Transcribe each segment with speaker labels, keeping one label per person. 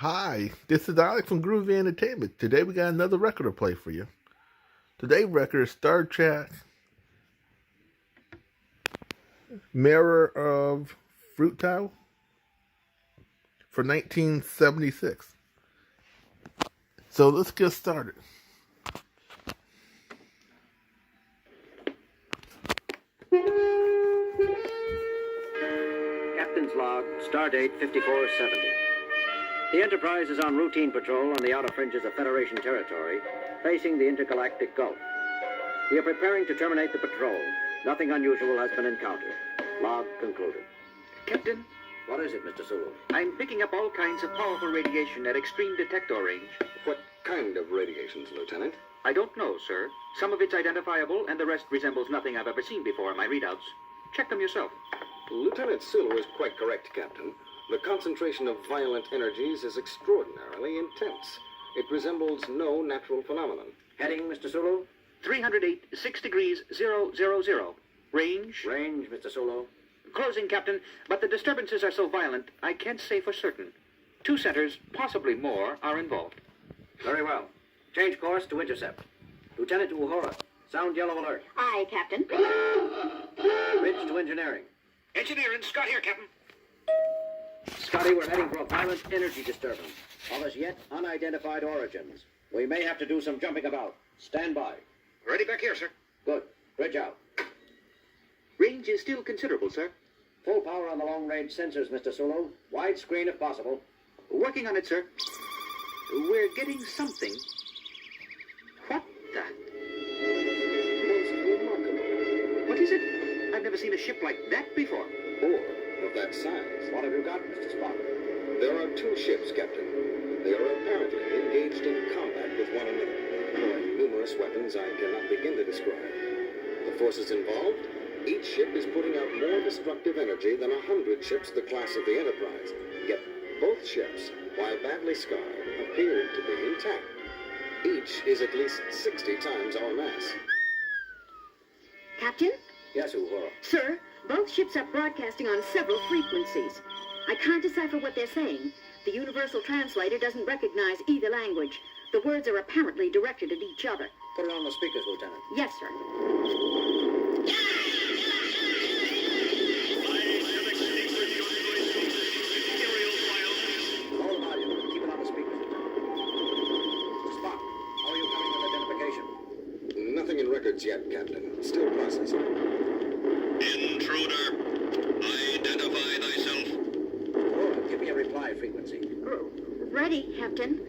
Speaker 1: Hi, this is Alex from Groovy Entertainment. Today we got another record to play for you. Today's record is Star Trek Mirror of Fruitile for 1976. So let's get started.
Speaker 2: Captain's log, stardate 5470. The Enterprise is on routine patrol on the outer fringes of Federation territory, facing the intergalactic Gulf. We are preparing to terminate the patrol. Nothing unusual has been encountered. Log concluded.
Speaker 3: Captain,
Speaker 2: What is it, Mr. Sulu?
Speaker 3: I'm picking up all kinds of powerful radiation at extreme detector range.
Speaker 4: What kind of radiations, Lieutenant?
Speaker 3: I don't know, sir. Some of it's identifiable, and the rest resembles nothing I've ever seen before in my readouts. Check them yourself.
Speaker 4: Lieutenant Sulu is quite correct, Captain. The concentration of violent energies is extraordinarily intense. It resembles no natural phenomenon.
Speaker 2: Heading, Mr. Sulu?
Speaker 3: 308, 6 degrees, 000. Range?
Speaker 2: Range, Mr. Sulu.
Speaker 3: Closing, Captain, but the disturbances are so violent, I can't say for certain. 2 centers, possibly more, are involved.
Speaker 2: Very well. Change course to intercept. Lieutenant Uhura, sound yellow alert.
Speaker 5: Aye, Captain.
Speaker 2: Bridge to engineering.
Speaker 3: Engineering, Scott here, Captain.
Speaker 2: Scotty, we're heading for a violent energy disturbance of as yet unidentified origins. We may have to do some jumping about. Stand by.
Speaker 3: Ready back here, sir.
Speaker 2: Good. Bridge out.
Speaker 3: Range is still considerable, sir.
Speaker 2: Full power on the long-range sensors, Mr. Sulu. Widescreen if possible.
Speaker 3: Working on it, sir. We're getting something. What the?
Speaker 4: Most remarkable.
Speaker 3: What is it? I've never seen a ship like that before.
Speaker 4: Or of that size.
Speaker 2: What have you got, Mr. Spock?
Speaker 4: There are 2 ships, Captain. They are apparently engaged in combat with one another, employing numerous weapons I cannot begin to describe. The forces involved? Each ship is putting out more destructive energy than 100 ships the class of the Enterprise. Yet both ships, while badly scarred, appeared to be intact. Each is at least 60 times our mass.
Speaker 5: Captain?
Speaker 2: Yes, Uhura.
Speaker 5: Sir, both ships are broadcasting on several frequencies. I can't decipher what they're saying. The universal translator doesn't recognize either language. The words are apparently directed at each other.
Speaker 2: Put it on the speakers, Lieutenant.
Speaker 5: Yes, sir.
Speaker 2: Low volume. Keep it on the speakers, Lieutenant. Mr. Spock, how are you coming with identification?
Speaker 4: Nothing in records yet, Captain. Still processing.
Speaker 6: Intruder, identify thyself.
Speaker 2: Uhura, give me a reply frequency.
Speaker 5: Ready, Captain.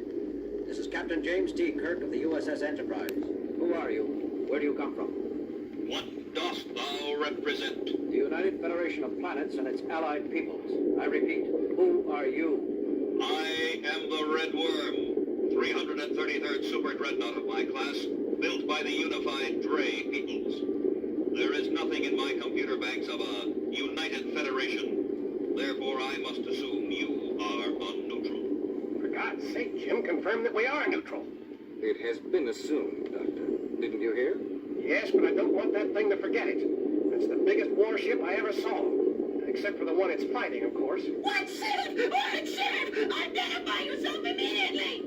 Speaker 2: This is Captain James T. Kirk of the USS Enterprise. Who are you? Where do you come from?
Speaker 6: What dost thou represent?
Speaker 2: The United Federation of Planets and its allied peoples. I repeat, who are you?
Speaker 6: I am the Red Worm, 333rd Super Dreadnought of my class, built by the unified Dre peoples. There is nothing in my computer banks of a United Federation. Therefore, I must assume you are unneutral.
Speaker 7: For God's sake, Jim, confirm that we are neutral.
Speaker 4: It has been assumed, Doctor. Didn't you hear?
Speaker 7: Yes, but I don't want that thing to forget it. It's the biggest warship I ever saw. Except for the one it's fighting, of course.
Speaker 5: One ship! One ship! Identify yourself immediately!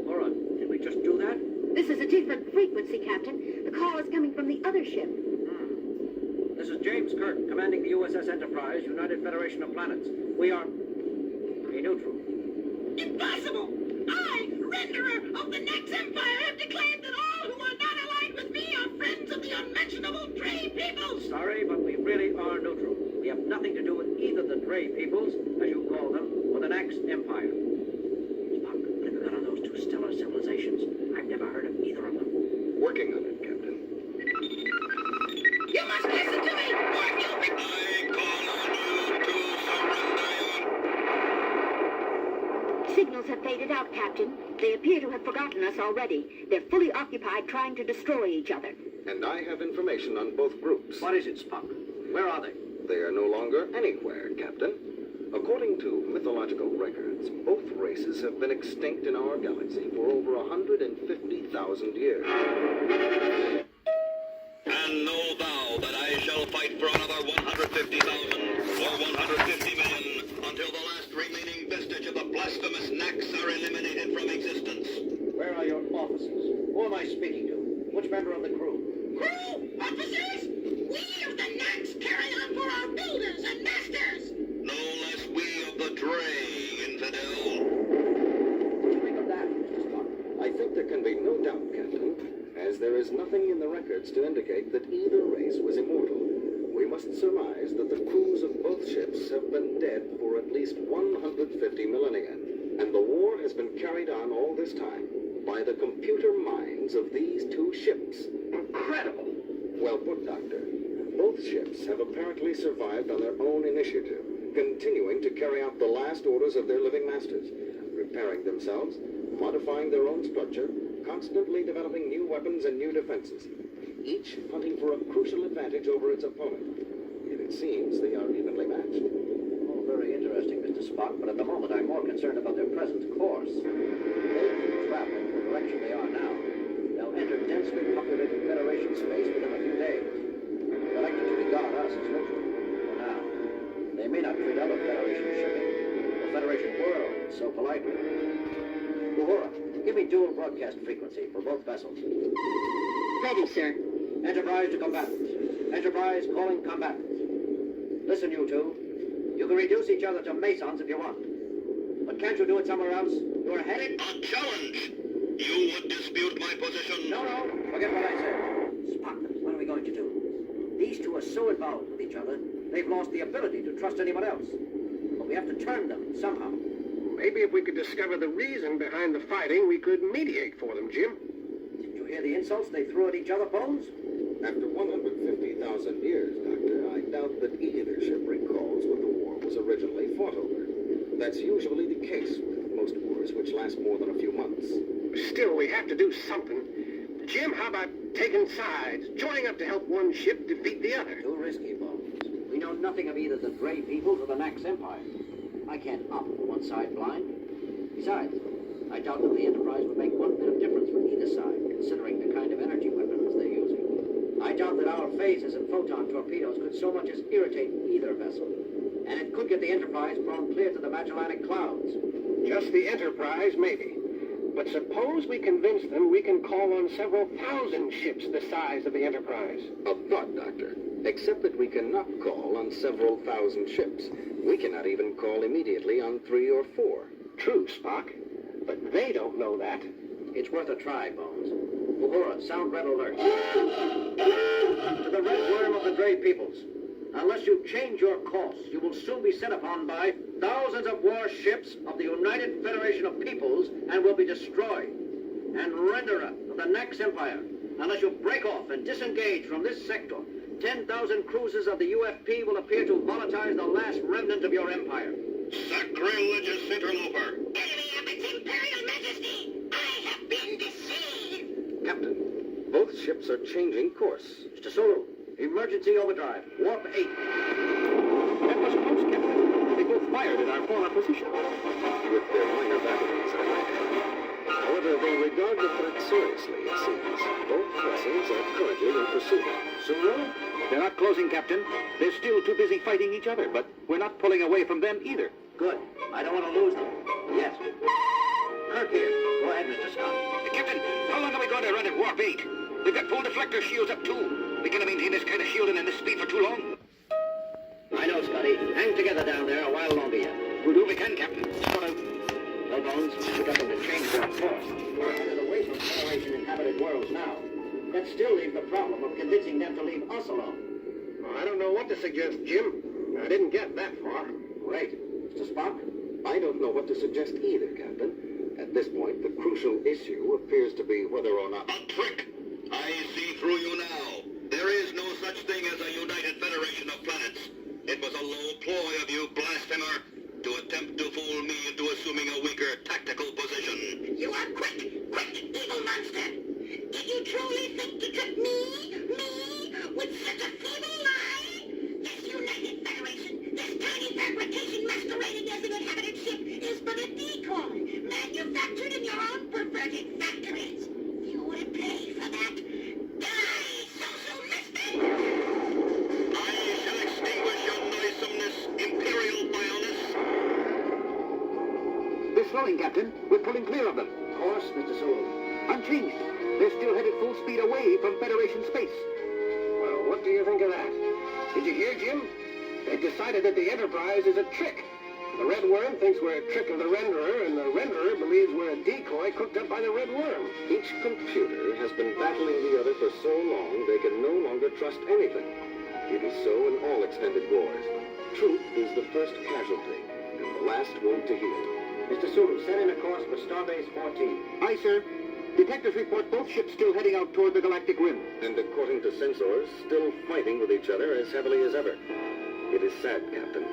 Speaker 2: Uhura, did we just do that?
Speaker 5: This is a different frequency, Captain. The call is coming from the other ship.
Speaker 2: This is James Kirk, commanding the USS Enterprise, United Federation of Planets. We are neutral.
Speaker 5: Impossible! I, renderer of the next empire, have declared that all who are not aligned with me are friends of the unmentionable Dre peoples!
Speaker 2: Sorry, but we really are neutral. We have nothing to do with either the Dre peoples, as you call them, or the next empire. Spock, put a gun on those 2 stellar civilizations. I've never heard of either of them.
Speaker 4: Working on it, Captain.
Speaker 5: You must listen to me, or you'll be...
Speaker 6: I call on you to surrender your...
Speaker 5: Signals have faded out, Captain. They appear to have forgotten us already. They're fully occupied trying to destroy each other.
Speaker 4: And I have information on both groups.
Speaker 2: What is it, Spock? Where are they?
Speaker 4: They are no longer anywhere, Captain. According to mythological records, both races have been extinct in our galaxy for over 150,000 years.
Speaker 6: And know thou that I shall fight for another 150,000 or 150 million until the last remaining vestige of the blasphemous knacks are eliminated from existence.
Speaker 2: Where are your officers? Who am I speaking to? Which member of the crew?
Speaker 8: Crew? Officers? We of the knacks carry on for our builders and masters!
Speaker 6: No less we of the Dre, infidel.
Speaker 2: What do you think of that, Mr. Spock?
Speaker 4: I think there can be no doubt, Captain, as there is nothing in the records to indicate that either race was immortal. We must surmise that the crews of both ships have been dead for at least 150 millennia, and the war has been carried on all this time by the computer minds of these two ships.
Speaker 2: Incredible!
Speaker 4: Well put, Doctor. Both ships have apparently survived on their own initiative, continuing to carry out the last orders of their living masters, repairing themselves, modifying their own structure, constantly developing new weapons and new defenses, each hunting for a crucial advantage over its opponent. Yet it seems they are evenly matched.
Speaker 2: Oh, very interesting, Mr. Spock, but at the moment I'm more concerned about their present course. They keep traveling in the direction they are now. They'll enter densely populated Federation space within a few days. They're likely to regard us as neutral. For now. They may not treat other Federation shipping, or Federation worlds, so politely. Uhura, give me dual broadcast frequency for both vessels.
Speaker 5: Ready, sir.
Speaker 2: Enterprise to combatants. Enterprise calling combatants. Listen, you two. You can reduce each other to Masons if you want. But can't you do it somewhere else? You're headed...
Speaker 6: A challenge! You would dispute my position?
Speaker 2: No, forget what I said. Spock, what are we going to do? These two are so involved with each other, they've lost the ability to trust anyone else. But we have to turn them somehow.
Speaker 7: Maybe if we could discover the reason behind the fighting, we could mediate for them, Jim.
Speaker 2: Did you hear the insults they threw at each other, Bones?
Speaker 4: After 150,000 years, Doctor, I doubt that either ship recalls what the war was originally fought over. That's usually the case with most wars which last more than a few months.
Speaker 7: Still, we have to do something. Jim, how about taking sides, joining up to help one ship defeat the other?
Speaker 2: Too risky, Bones. We know nothing of either the Dre peoples or the Nax Empire. I can't opt for one side blind. Besides, I doubt that the Enterprise would make one bit of difference for either side, considering the kind of energy weapons they're using. I doubt that our phasers and photon torpedoes could so much as irritate either vessel. And it could get the Enterprise blown clear to the Magellanic Clouds.
Speaker 7: Just the Enterprise, maybe. But suppose we convince them we can call on several thousand ships the size of the Enterprise.
Speaker 4: A thought, Doctor. Except that we cannot call on several thousand ships. We cannot even call immediately on 3 or 4.
Speaker 7: True, Spock. But they don't know that.
Speaker 2: It's worth a try, Bones. Uhura, sound red alert. To the red worm of the Dre peoples. Unless you change your course, you will soon be set upon by thousands of warships of the United Federation of Peoples and will be destroyed. And renderer of the Nax Empire, unless you break off and disengage from this sector, 10,000 cruisers of the UFP will appear to volatilize the last remnant of your empire.
Speaker 6: Sacrilegious interloper!
Speaker 8: Enemy of its Imperial Majesty! I have been deceived!
Speaker 4: Captain, both ships are changing course.
Speaker 2: Mr. Sulu, emergency overdrive, warp 8.
Speaker 3: That was close, Captain. They both fired at our former position.
Speaker 4: With their minor batteries, I might add. However, they regard the threat seriously, it seems. Both vessels are currently in pursuit.
Speaker 2: Sulu?
Speaker 3: They're not closing, Captain. They're still too busy fighting each other, but we're not pulling away from them either.
Speaker 2: Good. I don't want to lose them. Yes. Kirk here. Go ahead, Mr. Scott.
Speaker 3: Captain, how long are we going to run at warp 8? We've got full deflector shields up, too. We can't maintain this kind of shielding and this speed for too long.
Speaker 2: I know, Scotty. Hang together down there a while longer yet.
Speaker 3: We'll do what we can, Captain. Sort of.
Speaker 2: Well, Bones, we got them to change their course. We're headed away from Federation-inhabited worlds now. That still leaves the problem of convincing them to leave us alone.
Speaker 7: Well, I don't know what to suggest, Jim. I didn't get that far.
Speaker 2: Great. Mr. Spock?
Speaker 4: I don't know what to suggest either, Captain. At this point, the crucial issue appears to be whether or not...
Speaker 6: A trick! I see through you now. There is no such thing as a united federation of planets. It was a low ploy of you, blasphemer, to attempt to fool me into assuming a weaker tactical position.
Speaker 8: You are quick, evil monster! Did you truly think to trick me, with such a feeble lie? This United Federation, this tiny fabrication masquerading as an inhabited ship, is but a decoy, manufactured in your own perverted factories. You would pay for that. Die, social mister!
Speaker 6: I shall extinguish your noisomeness, imperial vileness.
Speaker 7: They're slowing, Captain. We're pulling clear of them.
Speaker 2: Course, Mr. Sulu.
Speaker 7: Unchanged. They're still headed full speed away from Federation space. Well, what do you think of that? Did you hear, Jim? They've decided that the Enterprise is a trick. The Red Worm thinks we're a trick of the Renderer, and the Renderer believes we're a decoy cooked up by the Red Worm.
Speaker 4: Each computer has been battling the other for so long they can no longer trust anything. It is so in all extended wars. Truth is the first casualty, and the last wound to heal.
Speaker 2: Mr. Sulu, set in a course for Starbase 14.
Speaker 7: Aye, sir. Detectives report both ships still heading out toward the galactic rim.
Speaker 4: And according to sensors, still fighting with each other as heavily as ever. It is sad, Captain.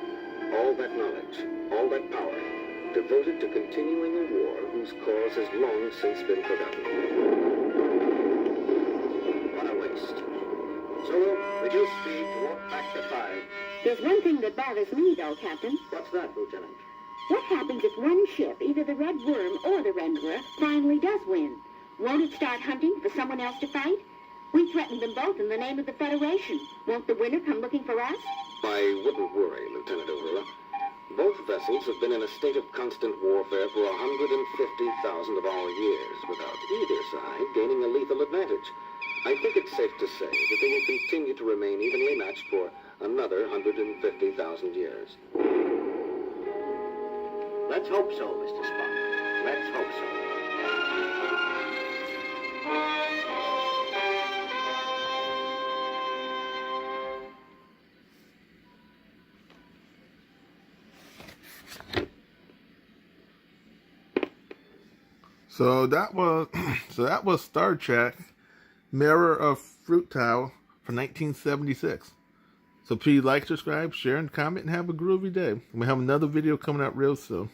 Speaker 4: All that knowledge, all that power, devoted to continuing a war whose cause has long since been forgotten. What a waste.
Speaker 2: Sulu, reduce speed to warp back to 5.
Speaker 5: There's one thing that bothers me, though, Captain.
Speaker 2: What's that, Lieutenant?
Speaker 5: What happens if one ship, either the Red Worm or the Renderer, finally does win? Won't it start hunting for someone else to fight? We threatened them both in the name of the Federation. Won't the winner come looking for us?
Speaker 4: I wouldn't worry, Lieutenant Uhura. Both vessels have been in a state of constant warfare for 150,000 of our years, without either side gaining a lethal advantage. I think it's safe to say that they will continue to remain evenly matched for another 150,000 years.
Speaker 2: Let's hope so, Mr. Spock. Let's hope so.
Speaker 1: So that was Star Trek Mirror of Fruitile from 1976. So please like, subscribe, share, and comment, and have a groovy day. We have another video coming out real soon.